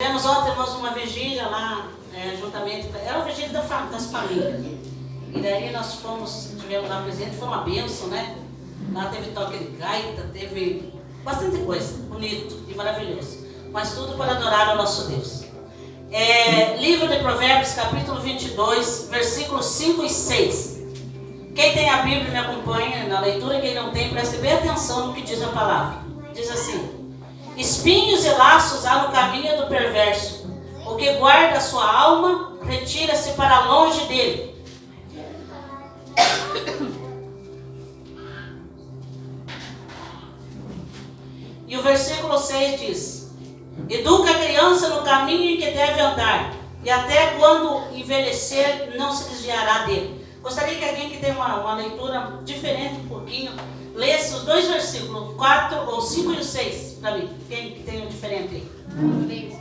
Tivemos ontem, irmãos, uma vigília lá, juntamente, era a vigília das famílias. E daí nós tivemos lá presente, foi uma bênção, né? Lá teve toque de gaita, teve bastante coisa, bonito e maravilhoso. Mas tudo para adorar ao nosso Deus. Livro de Provérbios, capítulo 22, versículos 5 e 6. Quem tem a Bíblia me acompanha na leitura, quem não tem, preste bem atenção no que diz a palavra. Diz assim: espinhos e laços há no caminho do perverso. O que guarda a sua alma, retira-se para longe dele. E o versículo 6 diz: educa a criança no caminho em que deve andar, e até quando envelhecer não se desviará dele. Gostaria que alguém que tem uma leitura diferente um pouquinho, lesse os dois versículos, 4, ou 5 e o 6, para mim. Quem que tem um diferente aí?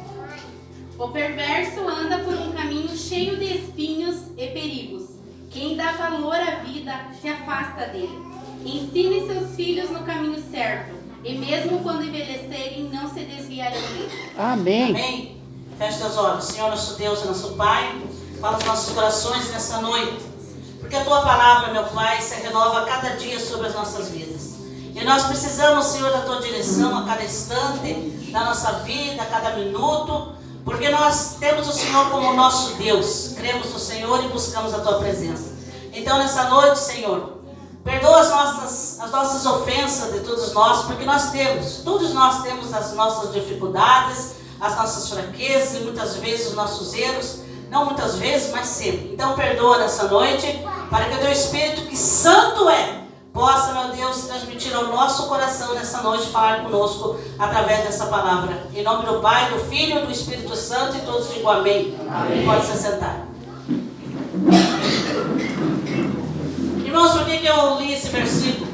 O perverso anda por um caminho cheio de espinhos e perigos. Quem dá valor à vida se afasta dele. Ensine seus filhos no caminho certo, e mesmo quando envelhecerem, não se desviarão dele. Amém. Amém. Feche seus olhos. Senhor, nosso Deus e nosso Pai, fala os nossos corações nessa noite. Porque a Tua palavra, meu Pai, se renova a cada dia sobre as nossas vidas. E nós precisamos, Senhor, da Tua direção a cada instante da nossa vida, a cada minuto. Porque nós temos o Senhor como nosso Deus. Cremos no Senhor e buscamos a Tua presença. Então, nessa noite, Senhor, perdoa as nossas ofensas de todos nós. Porque todos nós temos as nossas dificuldades, as nossas fraquezas e muitas vezes os nossos erros. Não muitas vezes, mas sempre. Então perdoa nessa noite, para que o Teu Espírito, que santo é, possa, meu Deus, transmitir ao nosso coração nessa noite, falar conosco através dessa palavra. Em nome do Pai, do Filho e do Espírito Santo, e todos digam amém. Amém. Pode se sentar. Irmãos, por que eu li esse versículo?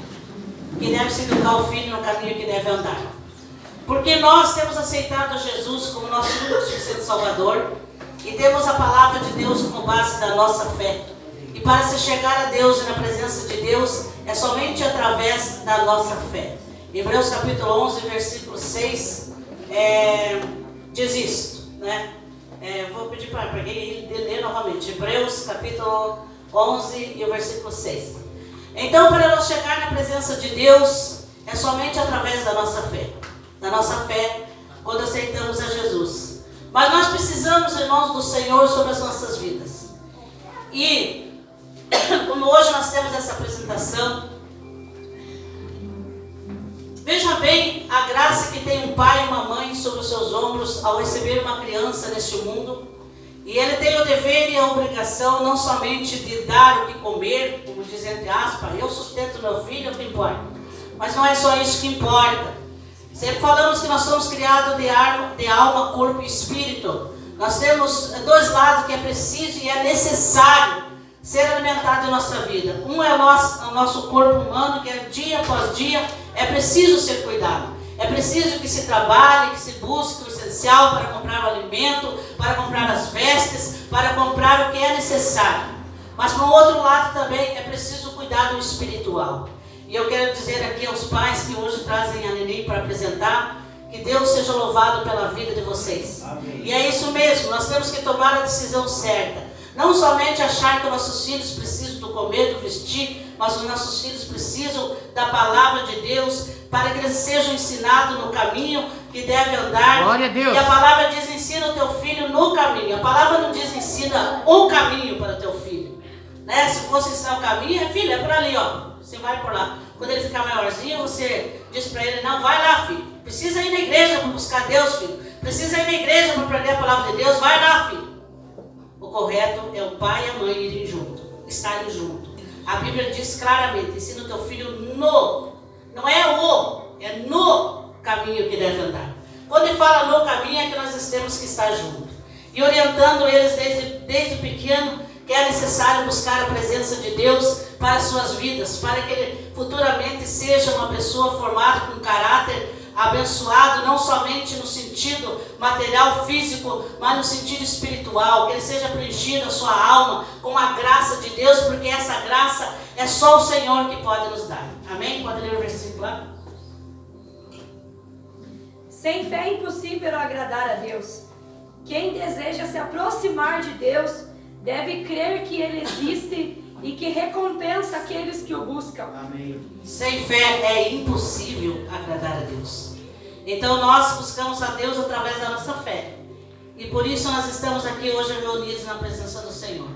Que deve se educar o filho no caminho que deve andar. Porque nós temos aceitado Jesus como nosso único suficiente Salvador. E temos a palavra de Deus como base da nossa fé. E para se chegar a Deus e na presença de Deus, é somente através da nossa fé. Hebreus capítulo 11, versículo 6, diz isto, né? Vou pedir para alguém ler novamente. Hebreus capítulo 11 e o versículo 6. Então, para nós chegar na presença de Deus, é somente através da nossa fé. Da nossa fé, quando aceitamos a Jesus. Mas nós precisamos, irmãos, do Senhor sobre as nossas vidas. E, como hoje nós temos essa apresentação, veja bem a graça que tem um pai e uma mãe sobre os seus ombros ao receber uma criança neste mundo. E ele tem o dever e a obrigação não somente de dar o que comer, como diz entre aspas, eu sustento meu filho, é o que importa. Mas não é só isso que importa. Sempre falamos que nós somos criados de alma, corpo e espírito. Nós temos dois lados que é preciso e é necessário ser alimentado em nossa vida. Um é o nosso corpo humano, que é dia após dia, é preciso ser cuidado. É preciso que se trabalhe, que se busque o essencial para comprar o alimento, para comprar as vestes, para comprar o que é necessário. Mas, por outro lado, também é preciso cuidar do espiritual. E eu quero dizer aqui aos pais que hoje trazem a neném para apresentar, que Deus seja louvado pela vida de vocês. Amém. E é isso mesmo, nós temos que tomar a decisão certa. Não somente achar que nossos filhos precisam do comer, do vestir, mas os nossos filhos precisam da palavra de Deus, para que eles sejam ensinados no caminho que deve andar. Glória a Deus. E a palavra diz: ensina o teu filho no caminho. A palavra não diz ensina o caminho para o teu filho. Né? Se fosse ensinar o caminho, filho, é por ali, ó. Você vai por lá. Quando ele ficar maiorzinho, você diz para ele: não, vai lá, filho. Precisa ir na igreja para buscar Deus, filho. Precisa ir na igreja para aprender a palavra de Deus. Vai lá, filho. O correto é o pai e a mãe irem junto, estarem junto. A Bíblia diz claramente: ensina o teu filho não é no caminho que deve andar. Quando ele fala no caminho, é que nós temos que estar juntos. E orientando eles desde pequeno, que é necessário buscar a presença de Deus para as suas vidas, para que ele futuramente seja uma pessoa formada com caráter abençoado, não somente no sentido material, físico, mas no sentido espiritual, que ele seja preenchido a sua alma com a graça de Deus, porque essa graça é só o Senhor que pode nos dar. Amém? Pode ler o versículo lá? Sem fé é impossível agradar a Deus, Quem deseja se aproximar de Deus deve crer que Ele existe e que recompensa aqueles que o buscam. Amém. Sem fé é impossível agradar a Deus. Então nós buscamos a Deus através da nossa fé. E por isso nós estamos aqui hoje reunidos na presença do Senhor.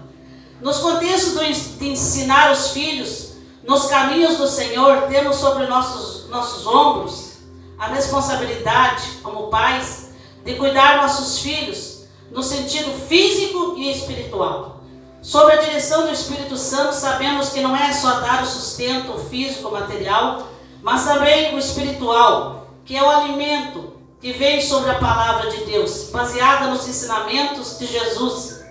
Nos contextos de ensinar os filhos nos caminhos do Senhor, temos sobre nossos ombros a responsabilidade, como pais, de cuidar nossos filhos no sentido físico e espiritual. Sob a direção do Espírito Santo, sabemos que não é só dar o sustento físico, material, mas também o espiritual, que é o alimento que vem sobre a palavra de Deus, baseada nos ensinamentos de Jesus.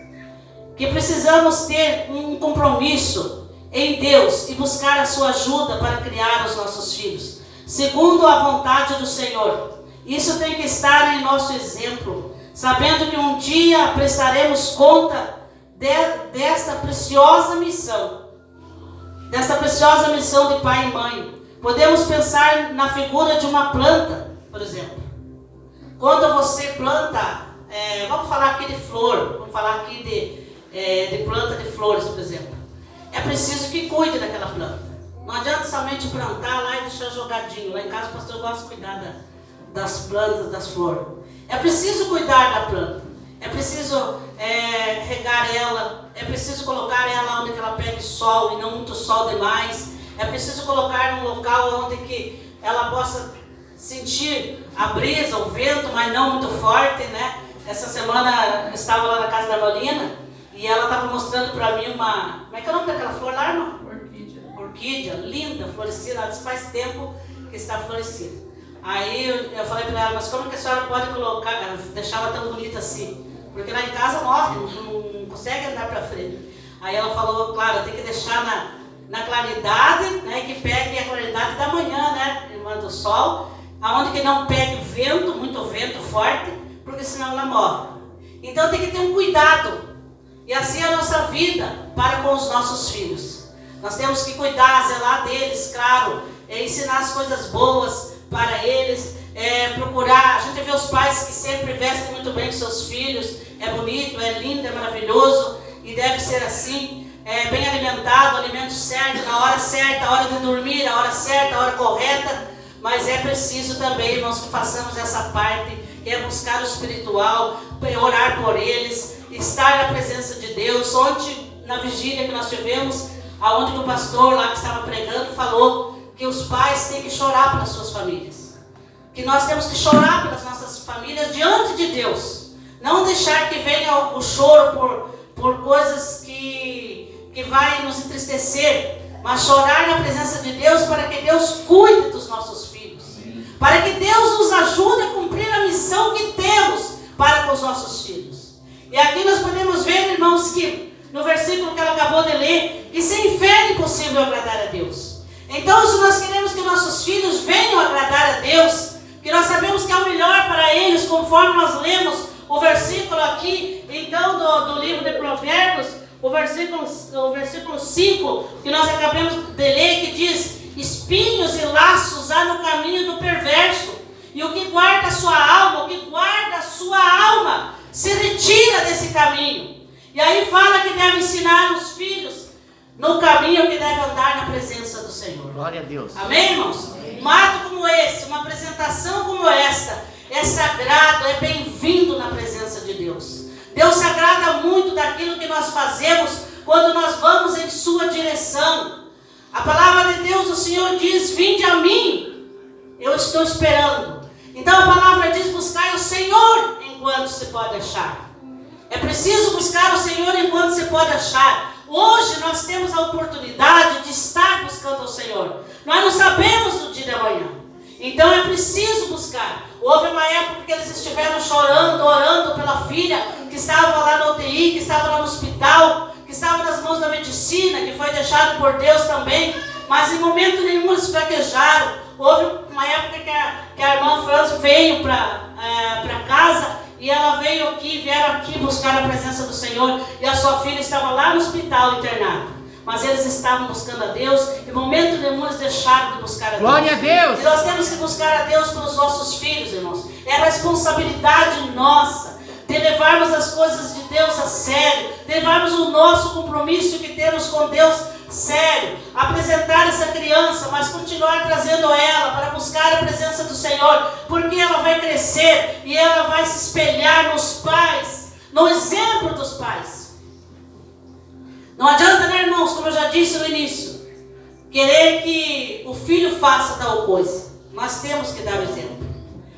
Que precisamos ter um compromisso em Deus e buscar a sua ajuda para criar os nossos filhos, segundo a vontade do Senhor. Isso tem que estar em nosso exemplo, sabendo que um dia prestaremos conta desta preciosa missão de pai e mãe. Podemos pensar na figura de uma planta, por exemplo. Quando você planta, vamos falar aqui de flor, vamos falar aqui de planta de flores, por exemplo. É preciso que cuide daquela planta. Não adianta somente plantar lá e deixar jogadinho. Lá em casa o pastor gosta de cuidar das plantas, das flores. É preciso cuidar da planta. É preciso regar ela. É preciso colocar ela onde ela pegue sol e não muito sol demais. É preciso colocar num local onde que ela possa sentir a brisa, o vento, mas não muito forte, né? Essa semana eu estava lá na casa da Molina e ela estava mostrando para mim uma... Como é que é o nome daquela flor lá, irmão? Orquídea, linda, florescida. Ela disse, faz tempo que está florescida. Aí eu falei para ela, mas como que a senhora pode deixar ela tão bonita assim? Porque lá em casa morre, não consegue andar para frente. Aí ela falou, claro, tem que deixar na claridade, né, que pegue a claridade da manhã, né, irmã do sol, aonde que não pegue vento, muito vento forte, porque senão ela morre. Então tem que ter um cuidado. E assim é a nossa vida para com os nossos filhos. Nós temos que cuidar, zelar deles, claro, ensinar as coisas boas para eles, procurar. A gente vê os pais que sempre vestem muito bem os seus filhos, é bonito, é lindo, é maravilhoso, e deve ser assim, bem alimentado, alimento certo, na hora certa, a hora de dormir, a hora certa, a hora correta. Mas é preciso também, irmãos, que façamos essa parte, que é buscar o espiritual, orar por eles, estar na presença de Deus. Ontem, na vigília que nós tivemos, aonde o pastor lá que estava pregando falou que os pais têm que chorar pelas suas famílias, que nós temos que chorar pelas nossas famílias diante de Deus, não deixar que venha o choro por coisas que vai nos entristecer, mas chorar na presença de Deus para que Deus cuide dos nossos filhos, para que Deus nos ajude a cumprir a missão que temos para com os nossos filhos. E aqui nós podemos ver, irmãos, que no versículo que ela acabou de ler, que sem fé é impossível agradar a Deus. Então, se nós queremos que nossos filhos venham agradar a Deus, que nós sabemos que é o melhor para eles, conforme nós lemos o versículo aqui, então, do livro de Provérbios, o versículo 5, que nós acabamos de ler, que diz: espinhos e laços há no caminho do perverso, e o que guarda a sua alma, se retira desse caminho. E aí fala que deve ensinar os filhos no caminho que deve andar na presença do Senhor. Glória a Deus. Amém, irmãos? Um ato como esse, uma apresentação como esta, é sagrado, é bem-vindo na presença de Deus. Deus se agrada muito daquilo que nós fazemos quando nós vamos em sua direção. A palavra de Deus, o Senhor diz: vinde a mim, eu estou esperando. Então a palavra diz: buscai o Senhor enquanto se pode achar. É preciso buscar o Senhor enquanto se pode achar. Hoje nós temos a oportunidade de estar buscando o Senhor. Nós não sabemos do dia de amanhã. Então é preciso buscar. Houve uma época que eles estiveram chorando, orando pela filha que estava lá na UTI, que estava lá no hospital, que estava nas mãos da medicina, que foi deixado por Deus também. Mas em momento nenhum eles fraquejaram. Houve uma época que a irmã Franz veio para casa, e ela vieram aqui buscar a presença do Senhor, e a sua filha estava lá no hospital internada. Mas eles estavam buscando a Deus, em momento nenhum eles deixaram de buscar a Deus. Glória a Deus! E nós temos que buscar a Deus pelos nossos filhos, irmãos. É responsabilidade nossa. de levarmos as coisas de Deus a sério, de levarmos o nosso compromisso que temos com Deus sério, apresentar essa criança, mas continuar trazendo ela para buscar a presença do Senhor, porque ela vai crescer e ela vai se espelhar nos pais, no exemplo dos pais. Não adianta, né, irmãos, como eu já disse no início, querer que o filho faça tal coisa. Nós temos que dar o exemplo,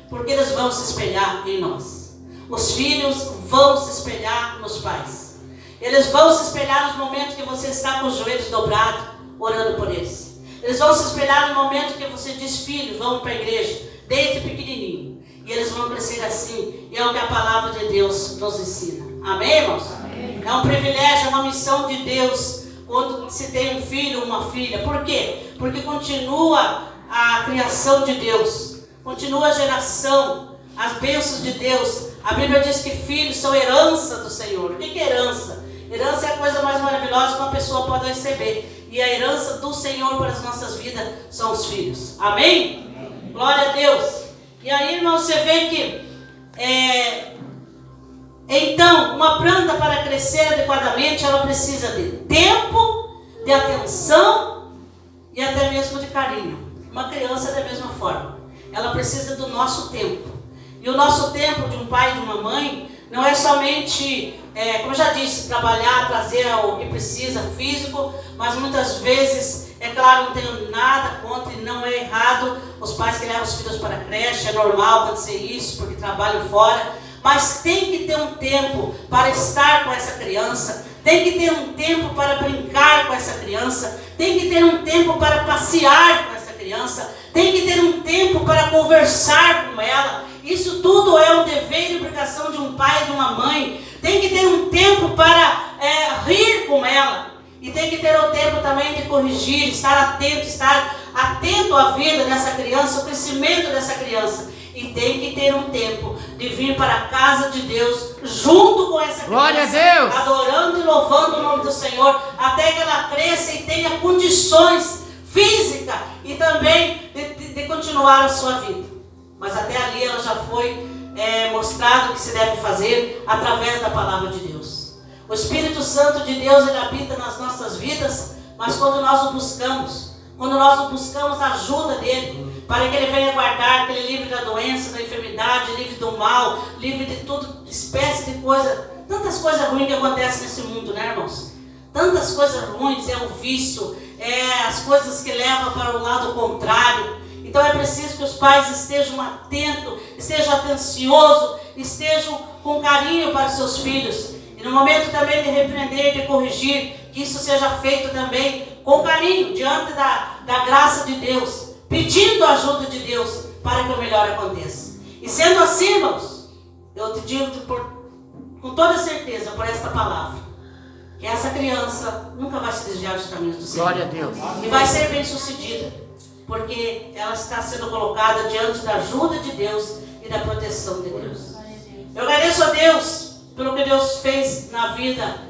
porque eles vão se espelhar em nós. Os filhos vão se espelhar nos pais. Eles vão se espelhar nos momentos que você está com os joelhos dobrados, orando por eles. Eles vão se espelhar no momento que você diz, filho, vamos para a igreja, desde pequenininho. E eles vão crescer assim, e é o que a palavra de Deus nos ensina. Amém, irmãos? Amém. É um privilégio, é uma missão de Deus, quando se tem um filho ou uma filha. Por quê? Porque continua a criação de Deus, continua a geração, as bênçãos de Deus. A Bíblia diz que filhos são herança do Senhor. O que é herança? Herança é a coisa mais maravilhosa que uma pessoa pode receber. E a herança do Senhor para as nossas vidas são os filhos. Amém? Amém. Glória a Deus. E aí, irmão, você vê que então, uma planta para crescer adequadamente, ela precisa de tempo, de atenção e até mesmo de carinho. Uma criança da mesma forma. Ela precisa do nosso tempo. E o nosso tempo de um pai e de uma mãe não é somente, como eu já disse, trabalhar, trazer o que precisa, físico, mas muitas vezes, é claro, não tenho nada contra e não é errado os pais que levam os filhos para a creche, é normal acontecer isso, porque trabalham fora, mas tem que ter um tempo para estar com essa criança, tem que ter um tempo para brincar com essa criança, tem que ter um tempo para passear com essa criança, tem que ter um tempo para conversar com ela. Isso tudo é um dever e obrigação de um pai e de uma mãe. Tem que ter um tempo para rir com ela. E tem que ter o tempo também de corrigir, estar atento à vida dessa criança, o crescimento dessa criança. E tem que ter um tempo de vir para a casa de Deus junto com essa criança. Glória a Deus! Adorando e louvando o nome do Senhor, até que ela cresça e tenha condições físicas e também de continuar a sua vida. Mas até ali ela já foi mostrado o que se deve fazer através da palavra de Deus. O Espírito Santo de Deus, ele habita nas nossas vidas, mas quando nós o buscamos a ajuda dele, para que ele venha guardar, que ele livre da doença, da enfermidade, livre do mal, livre de tudo, espécie de coisa, tantas coisas ruins que acontecem nesse mundo, né, irmãos? Tantas coisas ruins, é o vício, as coisas que levam para o lado contrário. Então é preciso que os pais estejam atentos, estejam atenciosos, estejam com carinho para os seus filhos. E no momento também de repreender, de corrigir, que isso seja feito também com carinho, diante da graça de Deus, pedindo a ajuda de Deus para que o melhor aconteça. E sendo assim, irmãos, eu te digo com toda certeza por esta palavra, que essa criança nunca vai se desviar dos caminhos do Senhor. Glória a Deus. E vai ser bem sucedida, porque ela está sendo colocada diante da ajuda de Deus e da proteção de Deus. Eu agradeço a Deus pelo que Deus fez na vida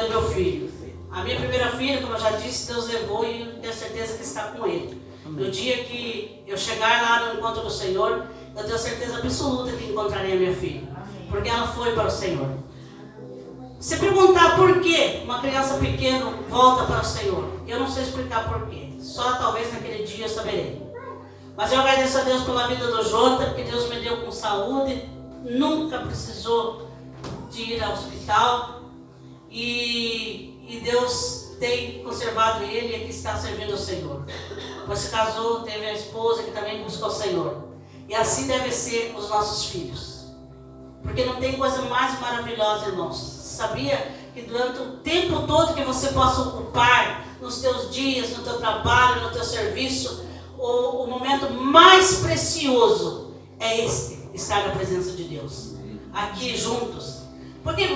do meu filho. A minha primeira filha, como eu já disse, Deus levou e eu tenho certeza que está com ele. No dia que eu chegar lá no encontro do Senhor, eu tenho certeza absoluta que encontrarei a minha filha, porque ela foi para o Senhor. Se perguntar por que uma criança pequena volta para o Senhor, eu não sei explicar por quê. Só talvez naquele dia eu saberei. Mas eu agradeço a Deus pela vida do Jota, porque Deus me deu com saúde, nunca precisou de ir ao hospital. E Deus tem conservado ele e aqui está servindo ao Senhor. Depois se casou, teve a esposa que também buscou o Senhor. E assim deve ser os nossos filhos. Porque não tem coisa mais maravilhosa, irmãos. Sabia que durante o tempo todo que você possa ocupar nos teus dias, no teu trabalho, no teu serviço, o momento mais precioso é estar na presença de Deus. Aqui juntos. Porque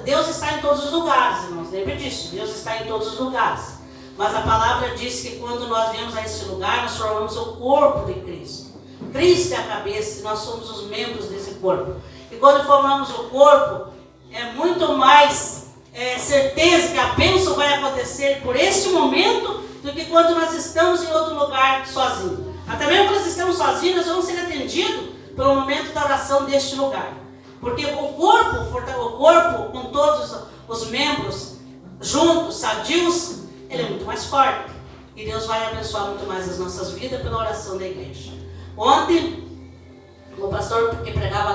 Deus está em todos os lugares, irmãos. Lembre disso, Deus está em todos os lugares. Mas a palavra diz que quando nós viemos a este lugar, nós formamos o corpo de Cristo. Cristo é a cabeça e nós somos os membros desse corpo. E quando formamos o corpo, é muito mais certeza que a bênção vai acontecer por este momento do que quando nós estamos em outro lugar sozinhos. Até mesmo quando nós estamos sozinhos, nós vamos ser atendidos pelo momento da oração deste lugar. Porque o corpo com todos os membros juntos, sadios, ele é muito mais forte. E Deus vai abençoar muito mais as nossas vidas pela oração da igreja. Ontem, o pastor que pregava